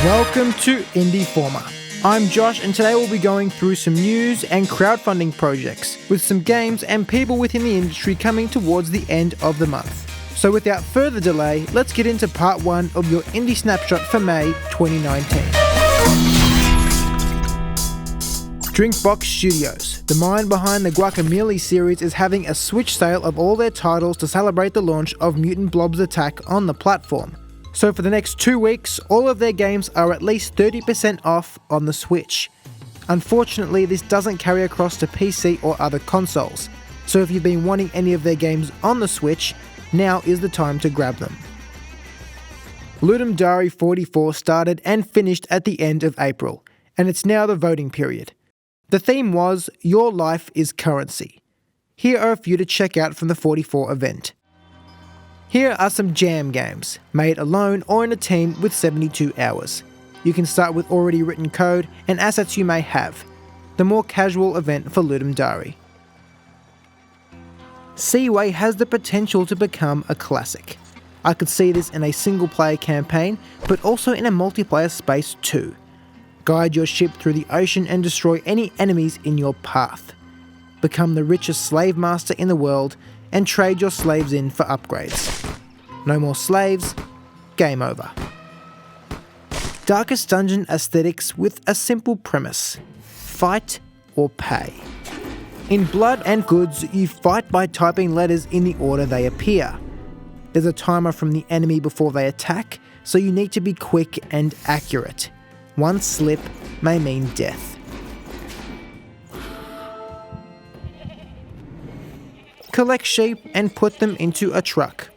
Welcome to Indieformer. I'm Josh, and today we'll be going through some news and crowdfunding projects with some games and people within the industry coming towards the end of the month. So without further delay, let's get into part 1 of your Indie Snapshot for May 2019. Drinkbox Studios, the mind behind the Guacamelee series, is having a switch sale of all their titles to celebrate the launch of Mutant Blob's Attack on the platform. So for the next 2 weeks, all of their games are at least 30% off on the Switch. Unfortunately, this doesn't carry across to PC or other consoles, so if you've been wanting any of their games on the Switch, now is the time to grab them. Ludum Dare 44 started and finished at the end of April, and it's now the voting period. The theme was Your Life is Currency. Here are a few to check out from the 44 event. Here are some jam games, made alone or in a team with 72 hours. You can start with already written code and assets you may have. The more casual event for Ludum Dare. Seaway has the potential to become a classic. I could see this in a single player campaign, but also in a multiplayer space too. Guide your ship through the ocean and destroy any enemies in your path. Become the richest slave master in the world and trade your slaves in for upgrades. No more slaves, game over. Darkest Dungeon aesthetics with a simple premise: fight or pay. In Blood and Goods, you fight by typing letters in the order they appear. There's a timer from the enemy before they attack, so you need to be quick and accurate. One slip may mean death. Collect sheep and put them into a truck.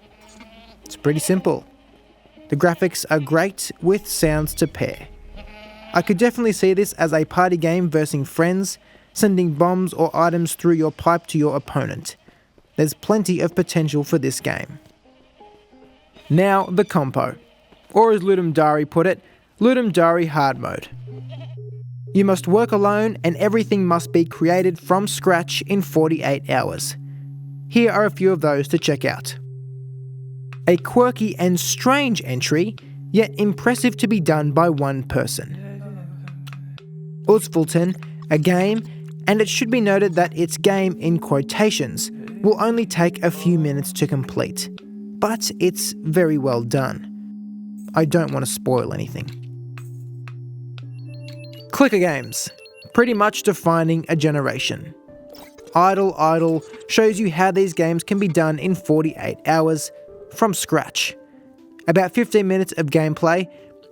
It's pretty simple. The graphics are great with sounds to pair. I could definitely see this as a party game versus friends, sending bombs or items through your pipe to your opponent. There's plenty of potential for this game. Now the COMPO, or as Ludum Dare put it, Ludum Dare Hard Mode. You must work alone and everything must be created from scratch in 48 hours. Here are a few of those to check out. A quirky and strange entry, yet impressive to be done by one person. Uzfulten, a game, and it should be noted that its game in quotations will only take a few minutes to complete, but it's very well done. I don't want to spoil anything. Clicker games, pretty much defining a generation. Idle shows you how these games can be done in 48 hours from scratch. About 15 minutes of gameplay.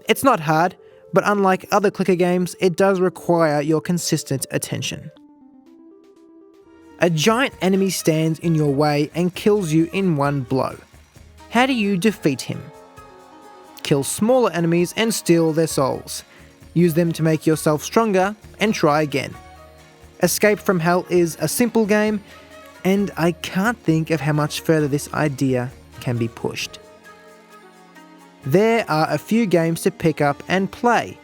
It's not hard, but unlike other clicker games, it does require your consistent attention. A giant enemy stands in your way and kills you in one blow. How do you defeat him? Kill smaller enemies and steal their souls. Use them to make yourself stronger and try again. Escape from Hell is a simple game, and I can't think of how much further this idea can be pushed. There are a few games to pick up and play,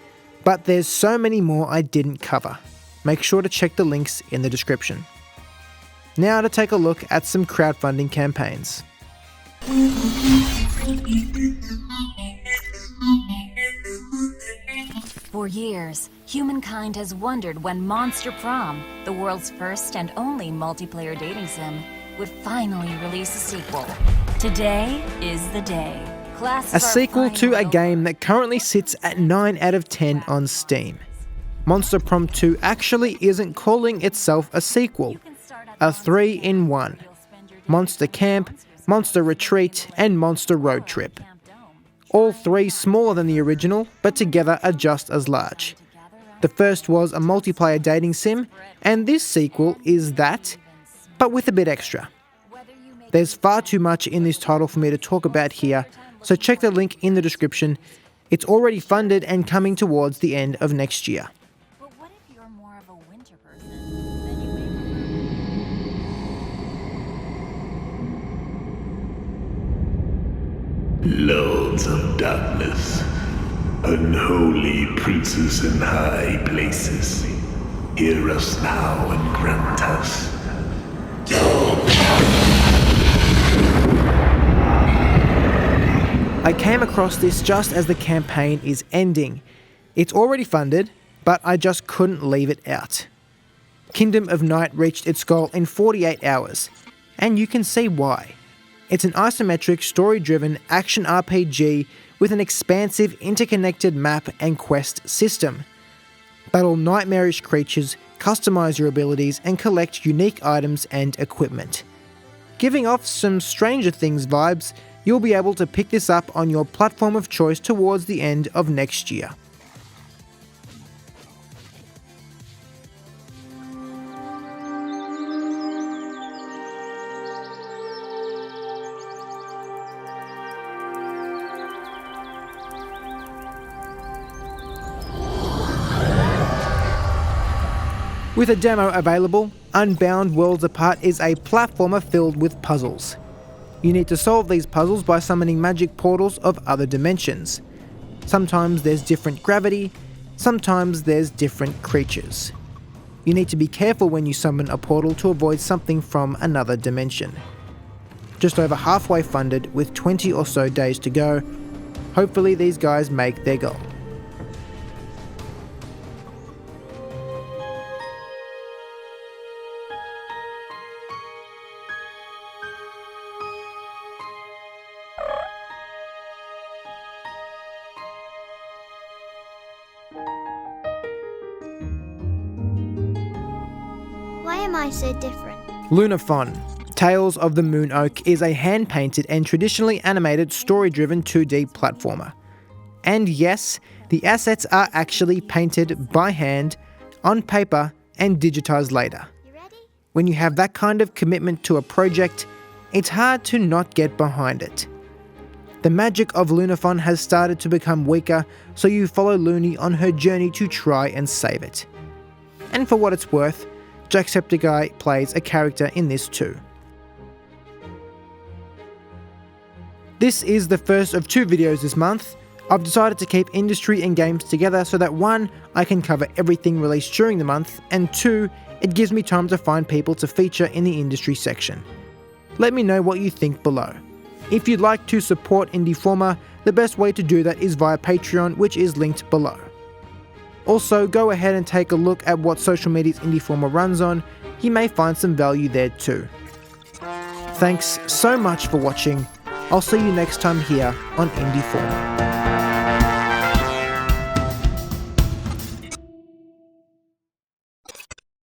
but there's so many more I didn't cover. Make sure to check the links in the description. Now to take a look at some crowdfunding campaigns. For years, humankind has wondered when Monster Prom, the world's first and only multiplayer dating sim, would finally release a sequel. Today is the day. A sequel to a game that currently sits at 9 out of 10 on Steam. Monster Prom 2 actually isn't calling itself a sequel. A 3-in-1. Monster Camp, Monster Retreat, and Monster Road Trip. All three smaller than the original, but together are just as large. The first was a multiplayer dating sim, and this sequel is that, but with a bit extra. There's far too much in this title for me to talk about here, so check the link in the description. It's already funded and coming towards the end of next year. But what if you're more of a winter person? Lords of darkness, unholy princes in high places, hear us now and grant us. I came across this just as the campaign is ending, It's already funded, but I just couldn't leave it out. Kingdom of Night reached its goal in 48 hours, and you can see why. It's an isometric, story-driven action RPG with an expansive, interconnected map and quest system. Battle nightmarish creatures, customize your abilities, and collect unique items and equipment. Giving off some Stranger Things vibes, you'll be able to pick this up on your platform of choice towards the end of next year. With a demo available, Unbound Worlds Apart is a platformer filled with puzzles. You need to solve these puzzles by summoning magic portals of other dimensions. Sometimes there's different gravity, sometimes there's different creatures. You need to be careful when you summon a portal to avoid something from another dimension. Just over halfway funded with 20 or so days to go, hopefully these guys make their goal. Why am I so different? Lunaphon, Tales of the Moon Oak is a hand-painted and traditionally animated story-driven 2D platformer. And yes, the assets are actually painted by hand, on paper, and digitized later. You ready? When you have that kind of commitment to a project, it's hard to not get behind it. The magic of Lunaphon has started to become weaker, so you follow Looney on her journey to try and save it. And for what it's worth, Jacksepticeye plays a character in this too. This is the first of 2 videos this month. I've decided to keep industry and games together so that 1, I can cover everything released during the month, and 2, it gives me time to find people to feature in the industry section. Let me know what you think below. If you'd like to support Indieformer, the best way to do that is via Patreon, which is linked below. Also, go ahead and take a look at what social medias Indieformer runs on. You may find some value there too. Thanks so much for watching. I'll see you next time here on Indieformer.